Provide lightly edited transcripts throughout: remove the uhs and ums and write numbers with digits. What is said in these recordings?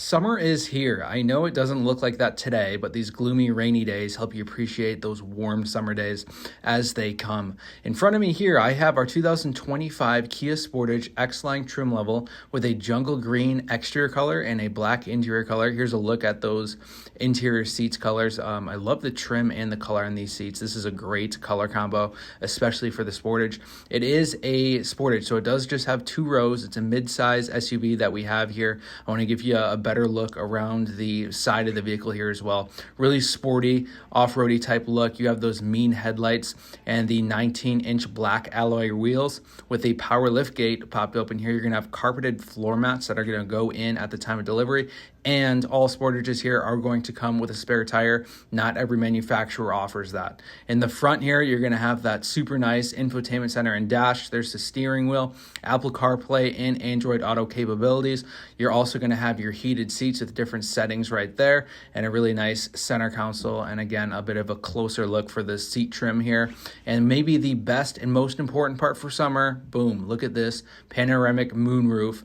Summer is here. I know it doesn't look like that today, but these gloomy, rainy days help you appreciate those warm summer days as they come. In front of me here, I have our 2025 Kia Sportage X-Line trim level with a jungle green exterior color and a black interior color. Here's a look at those interior seats colors. I love the trim and the color on these seats. This is a great color combo, especially for the Sportage. It is a Sportage, so it does just have 2 rows. It's a mid-size SUV that we have here. I want to give you a better look around the side of the vehicle here as well. Really sporty, off-roady type look. You have those mean headlights and the 19-inch black alloy wheels with a power lift gate popped open here. You're going to have carpeted floor mats that are going to go in at the time of delivery, and all Sportages here are going to come with a spare tire. Not every manufacturer offers that. In the front here, you're going to have that super nice infotainment center and dash. There's the steering wheel, Apple CarPlay, and Android Auto capabilities. You're also going to have your heated seats with different settings right there, and a really nice center console, and again, a bit of a closer look for the seat trim here. And maybe the best and most important part for summer, boom, look at this panoramic moonroof.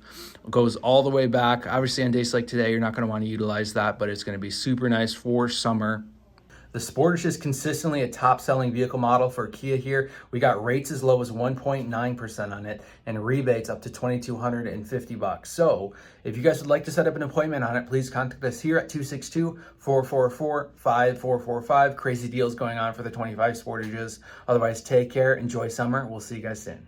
Goes all the way back. Obviously on days like today, you're not going to want to utilize that, but it's going to be super nice for summer. The Sportage is consistently a top-selling vehicle model for Kia here. We got rates as low as 1.9% on it and rebates up to $2,250. So if you guys would like to set up an appointment on it, please contact us here at 262-444-5445. Crazy deals going on for the 25 Sportages. Otherwise, take care. Enjoy summer. We'll see you guys soon.